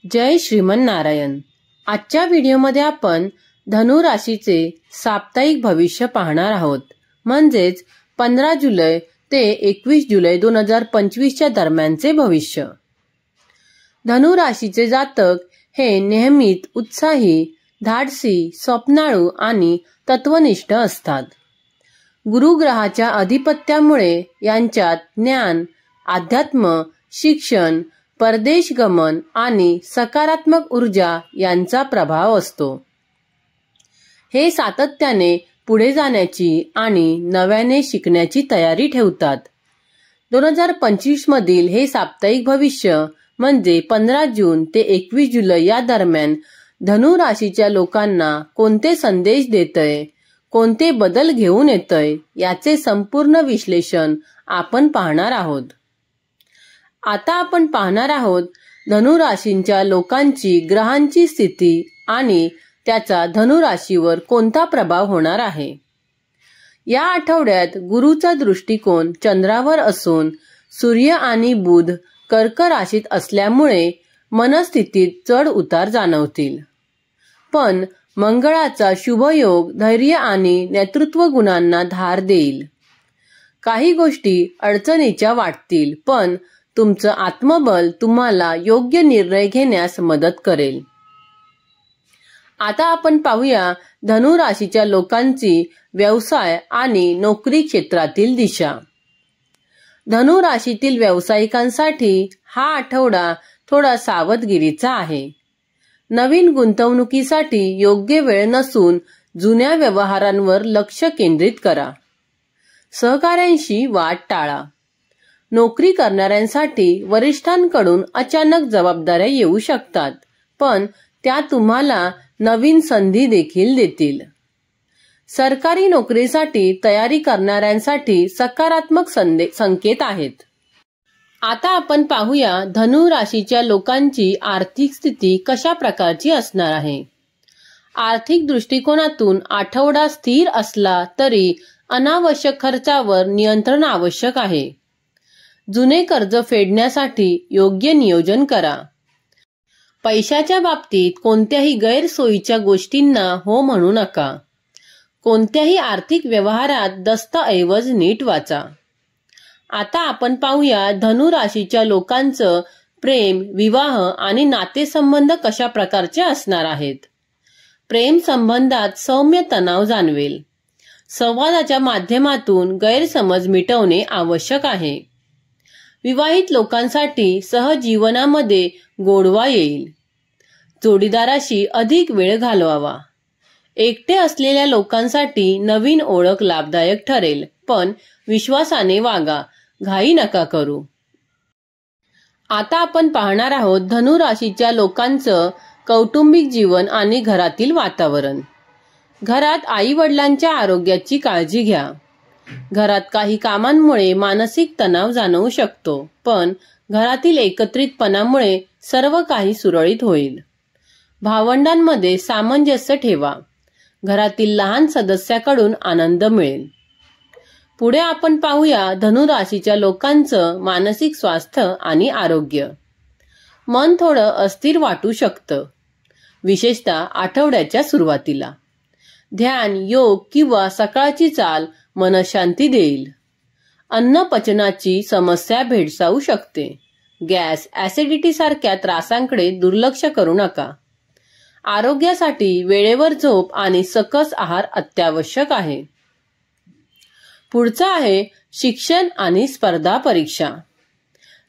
जय श्रीमन्नारायण। आजच्या व्हिडिओमध्ये आपण धनु राशीचे साप्ताहिक भविष्य पाहणार आहोत, म्हणजेच 15 जुलै ते 21 जुलै 2025 च्या दरम्यानचे भविष्य। धनु राशीचे जातक हे नेहमीच उत्साही, धाडसी, स्वप्नाळू आणि तत्वनिष्ठ असतात। गुरुग्रहाच्या अधिपत्यामुळे यांच्यात ज्ञान, अध्यात्म, शिक्षण, परदेश गमन आणि सकारात्मक ऊर्जा यांचा प्रभाव असतो। हे सातत्याने पुढे जाण्याची आणि नव्याने शिकण्याची तयारी ठेवतात। 2025 मधील हे साप्ताहिक भविष्य म्हणजे 15 जून ते 21 जुलै या दरम्यान धनु राशीच्या लोकांना कोणते संदेश देतंय, कोणते बदल घेऊन येतंय याचे संपूर्ण विश्लेषण आपण पाहणार आहोत। आता आपण पाहणार आहोत धनु राशींच्या लोकांची ग्रहांची स्थिती आणि त्याचा धनु राशीवर कोणता प्रभाव होणार आहे। या आठवड्यात गुरुचा दृष्टिकोन चंद्रावर असून सूर्य आणि बुध कर्क राशीत असल्यामुळे मनस्थितीत चढ उतार जाणवतील। पण मंगळाचा शुभयोग धैर्य आणि नेतृत्व गुणांना धार देईल। काही गोष्टी अडचणीच्या वाटतील, पण तुमचं आत्मबल तुम्हाला योग्य निर्णय घेण्यास मदत करेल। आता आपण पाहूया धनु राशीच्या लोकांची व्यवसाय आणि नोकरी क्षेत्रातील दिशा। धनु राशीतील व्यावसायिकांसाठी हा आठवडा थोडा सावधगिरीचा आहे। नवीन गुंतवणुकीसाठी योग्य वेळ नसून जुन्या व्यवहारांवर लक्ष केंद्रित करा। सहकाऱ्यांशी वाद टाळा। नोकरी करणाऱ्यांसाठी वरिष्ठांकडून अचानक जबाबदाऱ्या येऊ शकतात, पण त्या तुम्हाला नवीन संधी देखील देतील। सरकारी नोकरीसाठी तयारी करणाऱ्यांसाठी सकारात्मक संकेत आहेत। आता आपण पाहूया धनु राशीच्या लोकांची आर्थिक स्थिती कशा प्रकारची असणार आहे। आर्थिक दृष्टिकोनातून आठवडा स्थिर असला तरी अनावश्यक खर्चावर नियंत्रण आवश्यक आहे। जुने कर्ज फेडण्यासाठी योग्य नियोजन करा। पैशाच्या बाबतीत कोणत्याही गैरसोयीच्या गोष्टींना हो म्हणू नका। कोणत्याही आर्थिक व्यवहारात दस्तऐवज नीट वाचा। आता आपण पाहूया धनु राशीच्या लोकांचं प्रेम, विवाह आणि नातेसंबंध कशा प्रकारचे असणार आहेत। प्रेम संबंधात सौम्य तणाव जाणवेल। संवादाच्या माध्यमातून गैरसमज मिटवणे आवश्यक आहे। विवाहित लोकांसाठी सहजीवनामध्ये गोडवा येईल। जोडीदाराशी अधिक वेळ घालवावा। एकटे असलेल्या लोकांसाठी नवीन ओळख लाभदायक ठरेल, पण विश्वासाने वागा, घाई नका करू। आता आपण पाहणार आहोत धनु राशीच्या लोकांचं कौटुंबिक जीवन आणि घरातील वातावरण। घरात आई वडिलांच्या आरोग्याची काळजी घ्या। घरात काही कामांमुळे मानसिक तणाव जाणवू शकतो, पण घरातील एकत्रितपणामुळे सर्व काही सुरळीत होईल। भावंडांमध्ये सामंजस्य ठेवा। घरातील लहान सदस्याकडून आनंद मिळेल। पुढे आपण पाहूया धनु राशीच्या लोकांचं मानसिक स्वास्थ्य आणि आरोग्य। मन थोडं अस्थिर वाटू शकतं, विशेषतः आठवड्याच्या सुरुवातीला। ध्यान, योग किंवा सकाळची चाल मनशांती देईल। अन्न पचनाची समस्या भेडसावू शकते। गॅस, ऍसिडिटी सारख्या त्रासांकडे दुर्लक्ष करू नका। आरोग्यासाठी वेळेवर झोप आणि सकस आहार अत्यावश्यक आहे। पुढचा आहे शिक्षण आणि स्पर्धा परीक्षा।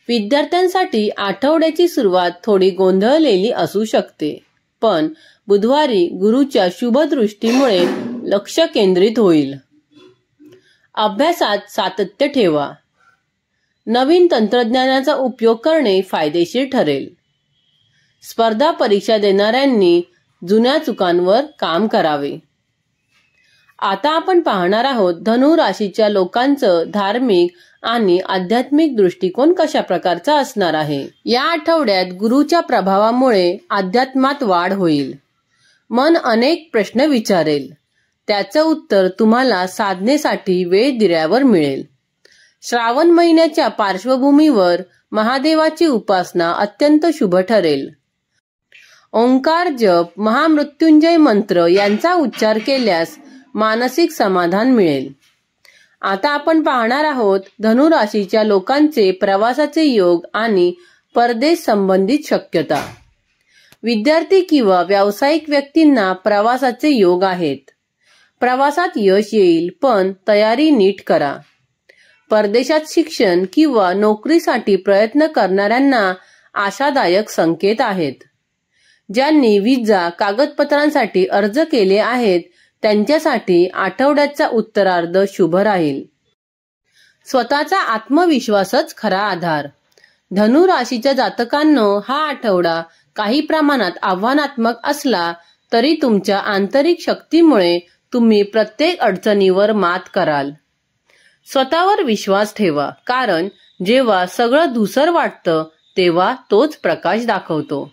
विद्यार्थ्यांसाठी आठवड्याची सुरुवात थोडी गोंधळलेली असू शकते, पण बुधवारी गुरुच्या शुभ दृष्टीमुळे लक्ष केंद्रित होईल। अभ्यासात सातत्य ठेवा। नवीन तंत्रज्ञानाचा उपयोग करणे फायदेशीर ठरेल। स्पर्धा परीक्षा देणाऱ्यांनी जुन्या चुकांवर काम करावे। आता आपण पाहणार आहोत धनु राशीच्या लोकांचं धार्मिक आणि आध्यात्मिक दृष्टिकोन कशा प्रकारचा असणार आहे। या आठवड्यात गुरुच्या प्रभावामुळे अध्यात्मात वाढ होईल। मन अनेक प्रश्न विचारेल, त्याचं उत्तर तुम्हाला साधनेसाठी वेळ दिल्यावर मिळेल। श्रावण महिन्याच्या पार्श्वभूमीवर महादेवाची उपासना अत्यंत शुभ ठरेल। ओंकार जप, महामृत्युंजय मंत्र यांचा उच्चार केल्यास मानसिक समाधान मिळेल. आता आपण पाहणार आहोत धनु राशीच्या लोकांचे प्रवासाचे योग आणि परदेश संबंधित शक्यता. विद्यार्थी किंवा व्यावसायिक व्यक्तींना प्रवासाचे योग आहेत. प्रवासात यश येईल, पण तयारी नीट करा. परदेशात शिक्षण किंवा नोकरीसाठी प्रयत्न करणाऱ्यांना आशादायक संकेत आहेत. ज्यांनी विजा कागदपत्रांसाठी अर्ज केले आहेत त्यांच्यासाठी आठवड्याचा उत्तरार्ध शुभ राहील. स्वतःचा आत्मविश्वासच खरा आधार. धनु राशीच्या जातकांनो, हा आठवडा काही प्रमाणात आव्हानात्मक असला तरी तुमच्या आंतरिक शक्तीमुळे तुम्ही प्रत्येक अडचणीवर मात कराल. स्वतःवर विश्वास ठेवा, कारण जेव्हा सगळं धूसर वाटतं तेव्हा तोच प्रकाश दाखवतो.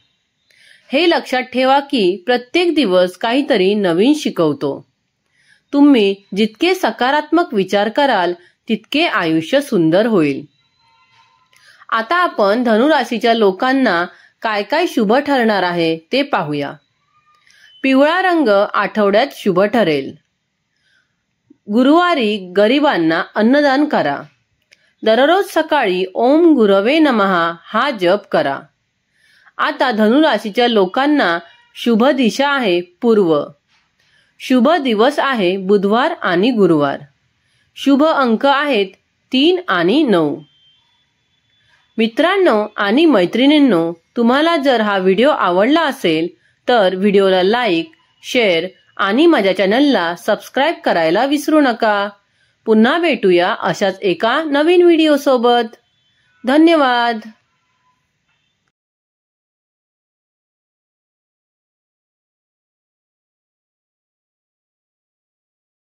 हे लक्षात ठेवा की प्रत्येक दिवस काहीतरी नवीन शिकवतो. तुम्ही जितके सकारात्मक विचार कराल तितके आयुष्य सुंदर होईल. आता आपण धनु राशीच्या लोकांना काय काय शुभ ठरणार आहे ते पाहूया. पिवळा रंग आठवड्यात शुभ ठरेल. गुरुवारी गरिबांना अन्नदान करा. दररोज सकाळी ओम गुरवे नमः हा जप करा. आता धनु राशीच्या लोकांना शुभ दिशा आहे पूर्व. शुभ दिवस आहे बुधवार आणि गुरुवार. शुभ अंक आहेत 3 आणि 9. मित्रांनो आणि मैत्रिणींनो, तुम्हाला जर हा व्हिडिओ आवडला असेल तर व्हिडिओला लाईक, शेअर आणि माझ्या चॅनलला सबस्क्राईब करायला विसरू नका. पुन्हा भेटूया अशाच एका नवीन व्हिडिओ सोबत. धन्यवाद.